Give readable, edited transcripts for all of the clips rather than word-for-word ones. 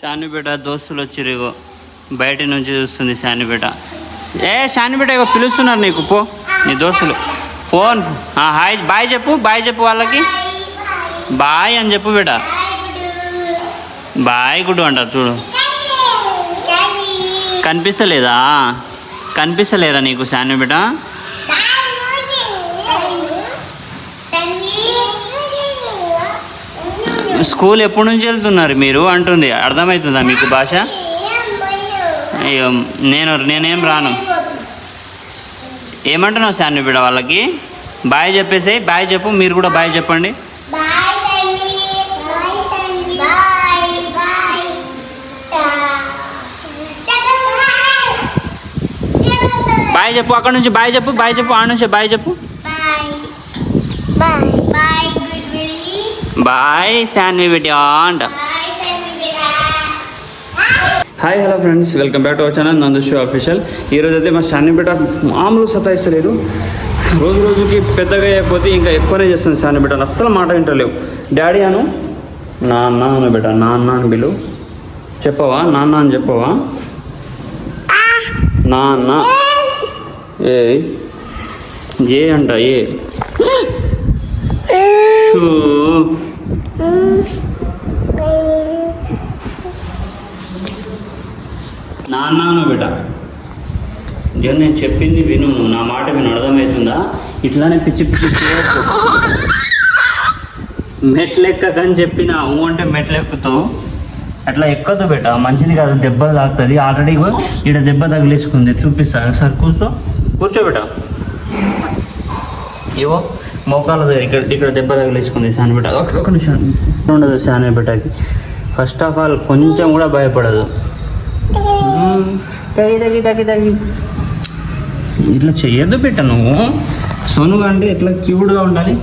శానిపేట దోస్తులు వచ్చిరిగో బయట నుంచి చూస్తుంది శానిపేట. శానిపేట ఇగో పిలుస్తున్నారు నీకు, పో నీ దోస్తులు. ఫోన్ హాయ్ బాయ్ చెప్పు, బాయ్ చెప్పు వాళ్ళకి, బాయ్ అని చెప్పు బేట. బాయ్ గుడ్డు అంటారు చూడు. కనిపిస్తలేదా, కనిపిస్తలేరా నీకు శానిపేట? స్కూల్ ఎప్పటి నుంచి వెళ్తున్నారు మీరు అంటుంది, అర్థమవుతుందా మీకు భాష? అయ్యో నేనేం రాను. ఏమంటున్నావు శానిపేట వాళ్ళకి? బాయ్ చెప్పేసి, బాయ్ చెప్పు, మీరు కూడా బాయ్ చెప్పండి. బాయ్ చెప్పు, అక్కడ నుంచి బాయ్ చెప్పు, బాయ్ చెప్పు, ఆడ నుంచి బాయ్ చెప్పు. బాయ్ శానిపేట అంట. Hi hello friends, welcome back to our channel నందు ఆఫీషియల్. ఈరోజు అయితే మా శానిపేట మామూలు సతాయిస్తలేదు. రోజు రోజుకి పెద్దగా అయిపోతే ఇంకా ఎక్కువనే చేస్తుంది శానిపేట. అస్సలు మాట వింటలేవు. డాడీ అను, నాన్న అను బేట, నాన్న అని బిలు. చెప్పవా నాన్న అని చెప్పవా? నాన్న ఏ అంట, ఏ నాన్న బేట. నేను చెప్పింది విను, నా మాట విను, అర్థమవుతుందా? ఇట్లానే పిచ్చి పిచ్చి చేయొచ్చు. మెట్లెక్కకని చెప్పిన అంటే మెట్లెక్కుతావు, అట్లా ఎక్కదు బేట, మంచిది కాదు, దెబ్బలు తాకుతుంది. ఆల్రెడీ ఇక్కడ దెబ్బ తగిలించుకుంది, చూపిస్తాను సార్. కూర్చోబెట. ఇవో మోకాల ఇక్కడ దెబ్బ తగిలించుకుంది శానిపేట. ఒక నిమిషం ఉండదు శానిపేటకి. ఫస్ట్ ఆఫ్ ఆల్ కొంచెం కూడా భయపడదు. తగి ఇట్లా చెయ్యొద్దు బేట నువ్వు. సొనుగా అంటే ఇట్లా క్యూట్గా ఉండాలి.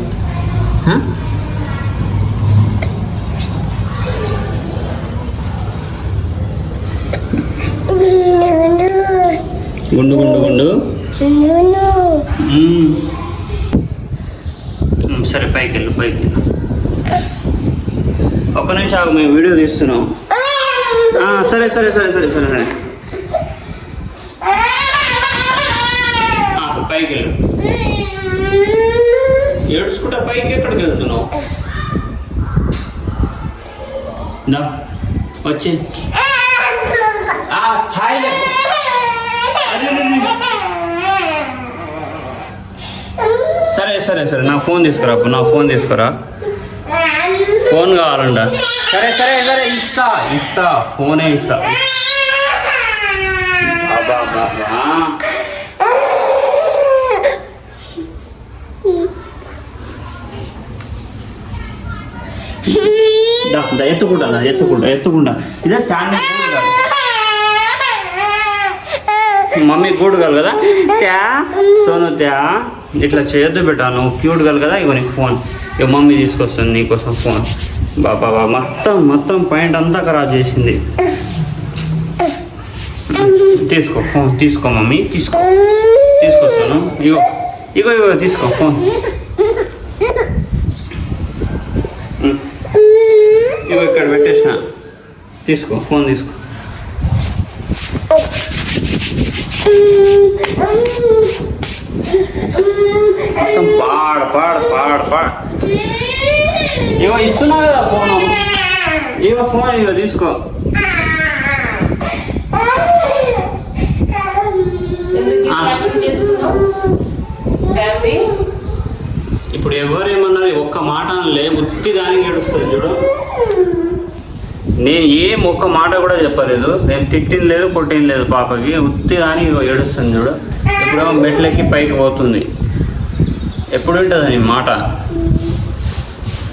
గుండు గుండు గుండు. సరే పైకి వెళ్ళు, పైకి వెళ్ళు. ఒక్క నిమిషం ఆగు, మేము వీడియో తీస్తున్నాం. సరే సరే సరే సరే సరే సరే పైకి వెళ్ళు. ఏడ్చుకుంటా పైకి ఎక్కడికి వెళ్తున్నావు? వచ్చి హాయ్. సరే సరే సరే నా ఫోన్ తీసుకురా, నా ఫోన్ తీసుకురా. ఫోన్ కావాలంట. సరే సరే సరే ఇస్తా ఫోనే ఇస్తా. ఎత్తుకుంటా ఇదే శాండీ మమ్మీ గూడు గలు కదా, త్యా సోను త్యా. ఇట్లా చేయొద్దు బేటా, నువ్వు క్యూట్ గలు కదా. ఇగో నీకు ఫోన్, ఇక మమ్మీ తీసుకొస్తుంది నీకోసం ఫోన్. బాబా మొత్తం పాయింట్ అంతా ఖరాబ్ చేసింది. తీసుకో ఫోన్, తీసుకో మమ్మీ, తీసుకొస్తాను. ఇగో తీసుకో ఫోన్. ఇగో ఇక్కడ పెట్టేసిన, తీసుకో ఫోన్, తీసుకో. మొత్తం పాడు. ఇగో ఇస్తున్నా కదా ఫోన్, ఇగో ఫోన్, ఇగో తీసుకో. ఇప్పుడు ఎవరేమన్నారు, ఒక్క మాట అనలే, ఉత్తి దానికి ఏడుస్తుంది చూడు. నేను ఒక్క మాట కూడా చెప్పలేదు, నేను తిట్టింది లేదు, కొట్టింది లేదు పాపకి. ఉత్తి దానికి ఏడుస్తుంది చూడు. ఎప్పుడేమో మెట్లెక్కి పైకి పోతుంది. ఎప్పుడు ఉంటుంది నీ మాట?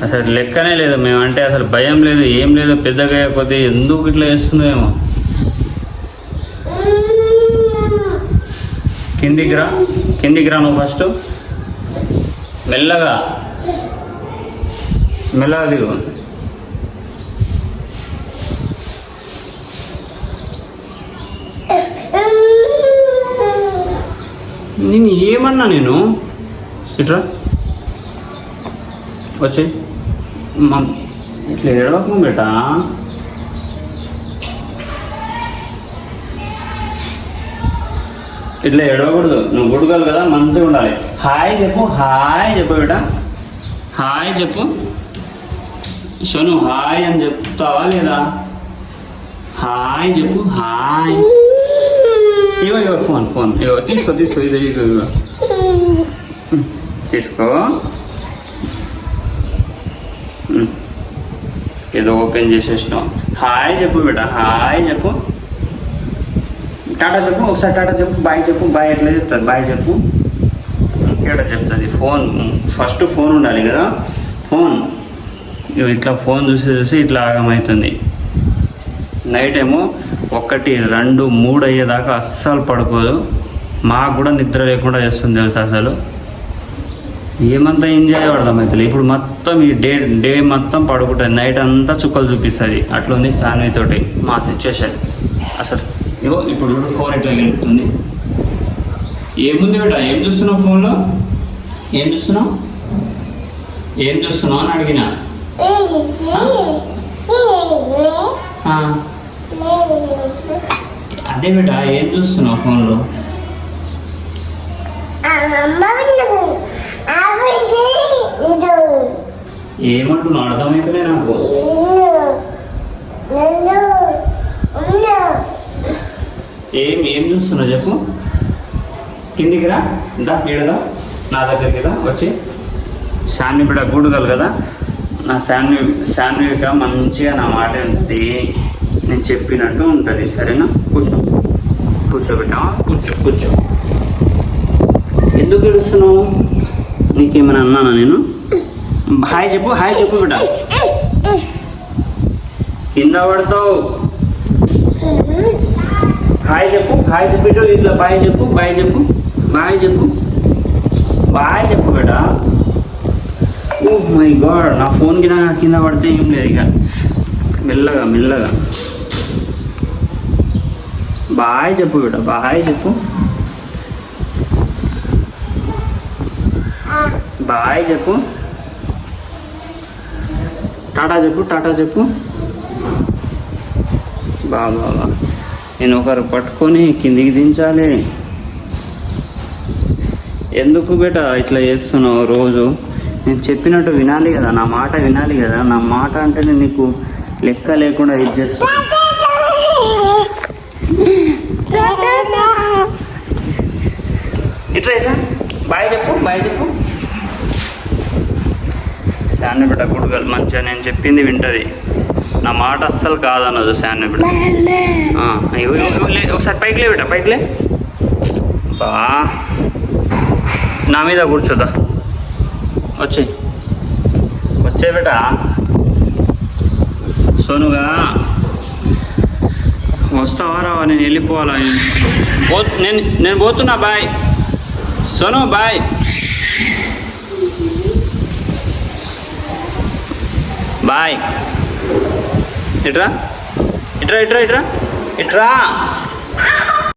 అసలు లెక్కనే లేదు. మేమంటే అసలు భయం లేదు, ఏం లేదు. పెద్దగా కొద్ది ఎందుకు ఇట్లా చేస్తుందేమో. కిందికి రా నువ్వు ఫస్ట్. మెల్లగా దిగు. నేను ఏమన్నా, నేను ఇట్రా వచ్చి ఇట్లా ఏడవకు బేటా. ఇట్లా ఎడవకూడదు, నువ్వు గుడకాలి కదా, మంచిగా ఉండాలి. హాయ్ చెప్పు, హాయ్ చెప్పు బిడ్డ, హాయ్ చెప్పు. సోను హాయ్ అని చెప్తావా లేదా? హాయ్ చెప్పు, హాయ్. ఇవో ఇవో ఫోన్ ఫోన్ ఇవో తీసుకో తీసుకో, ఇది ఇవో తీసుకో. ఏదో ఓపెన్ చేసేసినాం. హాయ్ చెప్పు బిడ్డ, హాయ్ చెప్పు. టాటా చెప్పు ఒకసారి, టాటా చెప్పు. బాయ్ చెప్పు, బాయ్ ఎట్లా చెప్తారు? బాయ్ చెప్పు. ఇంకేటా చెప్తుంది? ఫోన్ ఫస్ట్ ఫోన్ ఉండాలి కదా, ఫోన్. ఇట్లా ఫోన్ చూసి చూసి ఇట్లా ఆగమవుతుంది. నైట్ ఏమో 1, 2, 3 అయ్యేదాకా అస్సలు పడుకోదు. మాకు కూడా నిద్ర లేకుండా చేస్తుంది తెలుసు. అసలు ఏమంతా ఎంజాయ్ అర్థమవుతుంది. ఇప్పుడు మొత్తం ఈ డే మొత్తం పడుకుంటుంది, నైట్ అంతా చుక్కలు చూపిస్తుంది. అట్లుంది సాన్వితోటి మా సిచ్యువేషన్ అసలు. ఇగో ఇప్పుడు ఫోన్ ఇట్లా గెలుపుతుంది. ఏముంది బిడ్డ, ఏం చూస్తున్నావు ఫోన్లో? ఏం చూస్తున్నావు, ఏం చూస్తున్నావు అని అడిగినా. అదే బిడ్డ, ఏం చూస్తున్నావు ఫోన్లో? ఏమంటున్నావు అర్థమైతలే నాకు. ఏం చూస్తున్నావు చెప్పు. కిందికి రా, దా ఈడదా నా దగ్గరికి రా వచ్చి. శాన్వి బిడ్డ గూడుగలు కదా, నా శాన్విక మంచిగా నా మాట ఉంటుంది, నేను చెప్పినట్టు ఉంటుంది. సరేనా? కూర్చోబెట్టావా? కూర్చో. ఎందుకు ఏడుస్తున్నావు? నీకేమైనా అన్నానా నేను? హాయ్ చెప్పు, హాయ్ చెప్పు బిడ్డ. కింద పడతావు. హాయ్ చెప్పు, హాయ్ చెప్పు. ఇటు ఇట్లా బాయ్ చెప్పు, బాయ్ చెప్పు, బాయ్ చెప్పు, బాయ్ చెప్పు బిడ్డ. ఓహ్ మై గాడ్, నా ఫోన్కి నా కింద పడితే ఏం లేదు. ఇక మెల్లగా బాయ్ చెప్పు బిడ్డ, బాయ్ చెప్పు, బాయ్ చెప్పు. టాటా చెప్పు, టాటా చెప్పు. బాబా, నేను ఒకరు పట్టుకొని కిందికి దించాలి. ఎందుకు బేట ఇట్లా చేస్తున్నావు రోజు? నేను చెప్పినట్టు వినాలి కదా, నా మాట వినాలి కదా. నా మాట అంటే నేను నీకు లెక్క లేకుండా ఇది చేస్తా. ఇట్లా బాయ్ చెప్పు, బాయ్ చెప్పు. శాన్వి బిడ్డ గుడ్గల్ మంచిగా నేను చెప్పింది వింటది, నా మాట అస్సలు కాదన్నది శాన్వి బిడ్డ. ఒకసారి పైకిలే బిడ్డ, పైకిలే. బా నా మీద కూర్చోదా, వచ్చే బిడ్డ. సోనుగా వస్తావా రావా? నేను వెళ్ళిపోవాలా? నేను పోతున్నా. Bye Sonu, bye. బాయ్. ఇట్రా.